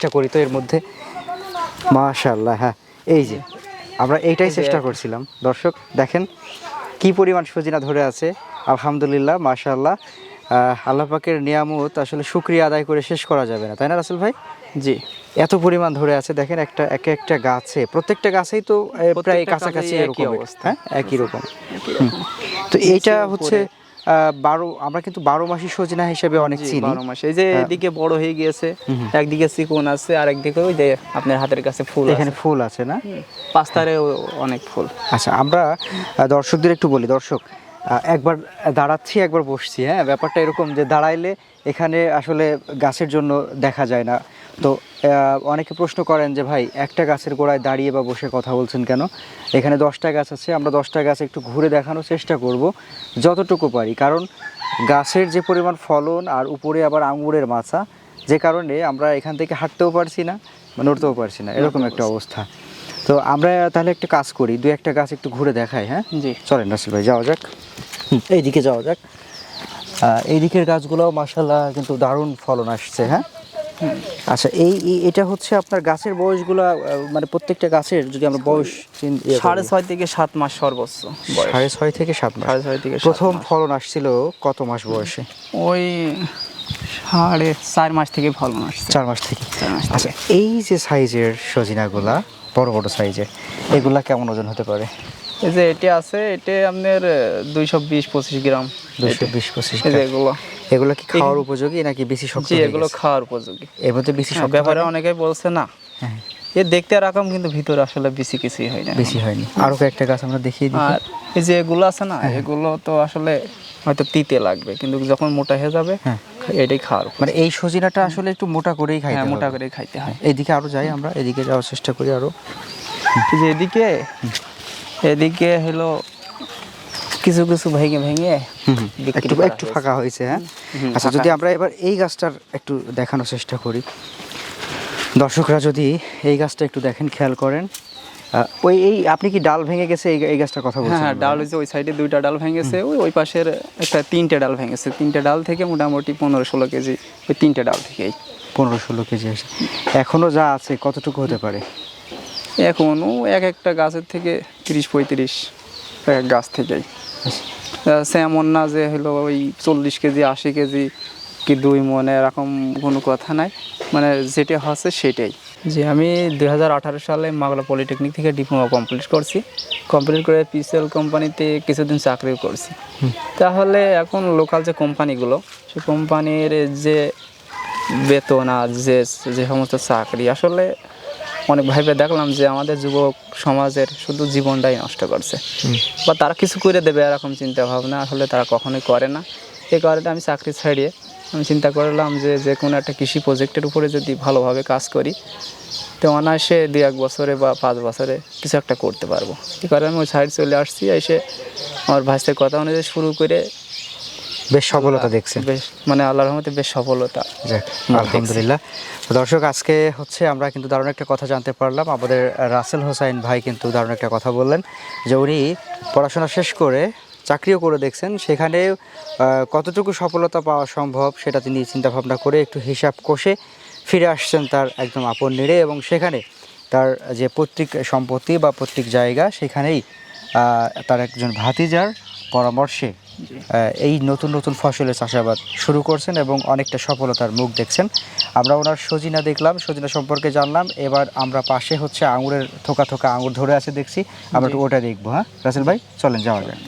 চেষ্টা করি তো এর মধ্যে। মাশাআল্লাহ, হ্যাঁ এই যে আমরা এইটাই চেষ্টা করছিলাম। দর্শক দেখেন কি পরিমাণ সজিনা ধরে আছে, আলহামদুলিল্লাহ মাশাআল্লাহ। আল্লাহ পাকের নিয়ামত আসলে শুকরিয়া আদায় করে শেষ করা যাবে না, তাই না রাসেল ভাই? জি, এত পরিমাণ ধরে আছে দেখেন, একটা গাছে, প্রত্যেকটা গাছেই তো প্রায় কাছাকাছি একই এরকম অবস্থা। হ্যাঁ, একই রকম। তো এইটা হচ্ছে 12, আমরা কিন্তু 12 মাসি সজিনা হিসেবে অনেক জি, চিনি। 12 মাস। এই যে এদিকে বড় হয়ে গিয়েছে, একদিকে চিকন আছে আর একদিকে ওই যে আপনার হাতের কাছে ফুল এখানে আছে। ফুল আছে না? পাঁচতারে অনেক ফুল। আচ্ছা, আমরা দর্শকদের একটু বলি, দর্শক একবার দাঁড়াচ্ছি একবার বসছি, হ্যাঁ ব্যাপারটা এরকম যে দাঁড়াইলে এখানে আসলে গাছের জন্য দেখা যায় না। তো অনেকে প্রশ্ন করেন যে ভাই একটা গাছের গোড়ায় দাঁড়িয়ে বা বসে কথা বলছেন কেন? এখানে 10টা গাছ আছে, আমরা 10টা গাছ একটু ঘুরে দেখানোর চেষ্টা করব যতটুকু পারি, কারণ গাছের যে পরিমাণ ফলন আর উপরে আবার আঙুরের মাচা, যে কারণে আমরা এখান থেকে হাঁটতেও পারছি না, নড়তেও পারছি না, এরকম একটা অবস্থা। তো আমরা তাহলে একটা কাজ করি, 2-1টা গাছ একটু ঘুরে দেখাই, হ্যাঁ জি, চলেন রাসেল ভাই, যাওয়া যাক। এইদিকে যাওয়া যাক। এই দিকের গাছগুলোও মাশাআল্লাহ কিন্তু দারুণ ফলন আসছে, হ্যাঁ। আচ্ছা, এটা হচ্ছে আপনার গাছের বয়সগুলো, মানে প্রত্যেকটা গাছের যদি আমরা বয়স 6.5 থেকে 7 মাস সর্বোচ্চ বয়স। 6.5 থেকে 7 মাস। 6.5 থেকে 7 প্রথম মাস। ফলন আসছিল কত মাস বয়সে? ওই 4.5 মাস থেকে ফলন আসছে। 4 মাস থেকে। 4 মাস আচ্ছা, থেকে। এই যে সাইজের সজিনাগুলা, বড় বড় সাইজের, এগুলা কেমন ওজন হতে পারে? এই যে এটা আছে, এটা আপনার 220-25 গ্রাম। 220-25 এই যে গ্রাম। এগুলো, এগুলো কি খাওয়ার উপযোগী নাকি বেশি শক্ত জি হয়ে এগুলো গেছে? খাওয়ার উপযোগী। এর মধ্যে বেশি শক্ত ব্যাপারে হয় না? অনেকেই বলছে না, হ্যাঁ, এ দেখতে এরকম কিন্তু ভিতরে আসলে বেশি কিছুই হয় না। বেশি হয়নি। আরো কয়েকটা গাছ আমরা দেখিয়ে দিই। আর এই যে এগুলো আছে না, এগুলো তো আসলে হয়তো তিতে লাগবে, কিন্তু যখন মোটা হয়ে যাবে এটাই খাওয়ার উপযোগী। মানে এই সজিনাটা আসলে একটু মোটা করেই খাইতে হ্যাঁ, হবে। মোটা করে খাইতে হয়। এইদিকে আরো যাই, আমরা এদিকে যাওয়ার চেষ্টা করি আরো। এই যে এদিকে হলো কিছু কিছু ভেঙে ভেঙে বিক্রি একটু করা একটু হয়েছে। ফাঁকা হয়েছে, হ্যাঁ। আচ্ছা, ফাঁকা যদি আমরা এবার এই গাছটার একটু দেখানোর চেষ্টা করি, দর্শকরা যদি এই গাছটা একটু দেখেন, খেয়াল করেন, এই আপনি কি ডাল ভেঙে গেছে এই গাছটার কথা হ্যাঁ বলছেন? হ্যাঁ, ডাল হয়েছে, ওই সাইডে 2টা ডাল ভেঙেছে, ওই পাশের একটা 3টে ডাল ভেঙেছে। 3টে ডাল থেকে মোটামুটি 15-16 কেজি, ওই 3টে ডাল থেকেই। 15-16 কেজি আসে। এখনো যা আছে কতটুকু হতে পারে? এখনও একটা গাছের থেকে 30-35 এক গাছ থেকেই। সে এমন না যে হলো ওই 40 কেজি 80 কেজি কি 2 মণ এরকম কোনো কথা নাই, মানে যেটা হচ্ছে সেটাই। যে আমি 2018 সালে মাগুরা পলিটেকনিক থেকে ডিপ্লোমা কমপ্লিট করছি। কমপ্লিট করে পিসিএল কোম্পানিতে কিছুদিন চাকরিও করছি। তাহলে এখন লোকাল যে কোম্পানিগুলো, সেই কোম্পানির যে বেতন আর যে সমস্ত চাকরি, আসলে অনেক ভাইবে দেখলাম যে আমাদের যুবক সমাজের শুধু জীবনটাই নষ্ট করছে, বা তারা কিছু করে দেবে এরকম চিন্তা ভাবনা আসলে তারা কখনোই করে না। এই কারণে আমি চাকরি ছাড়িয়ে আমি চিন্তা করলাম যে কোনো একটা কৃষি প্রজেক্টের উপরে যদি ভালোভাবে কাজ করি, তো অনায়াসে 2-1 বছরে বা 5 বছরে কিছু একটা করতে পারবো। এই কারণে আমি ওই সাইড চলে আসছি। এসে আমার ভাইসের কথা অনুযায়ী শুরু করে বেশ সফলতা দেখছেন? বেশ, মানে আল্লাহর রহমতে বেশ সফলতা। যাক, আলহামদুলিল্লাহ। দর্শক, আজকে হচ্ছে আমরা কিন্তু দারুণ একটা কথা জানতে পারলাম। আমাদের রাসেল হোসাইন ভাই কিন্তু দারুণ একটা কথা বললেন যে উনি পড়াশোনা শেষ করে চাকরিও করে দেখছেন, সেখানে কতটুকু সফলতা পাওয়া সম্ভব সেটা তিনি চিন্তাভাবনা করে একটু হিসাব কষে ফিরে আসছেন তার একদম আপন নিড়ে, এবং সেখানে তার যে পৈতৃক সম্পত্তি বা পৈতৃক জায়গা, সেখানেই তার একজন ভাতিজার পরামর্শে এই নতুন নতুন ফসলের চাষাবাদ শুরু করছেন এবং অনেকটা সফলতার মুখ দেখছেন। আমরা ওনার সজিনা দেখলাম, সজিনা সম্পর্কে জানলাম। এবার আমরা পাশে হচ্ছে আঙুরের থোকা থোকা আঙুর ধরে আছে দেখছি, আমরা একটু ওটা দেখবো। হ্যাঁ রাসেল ভাই, চলেন যাওয়া যায়।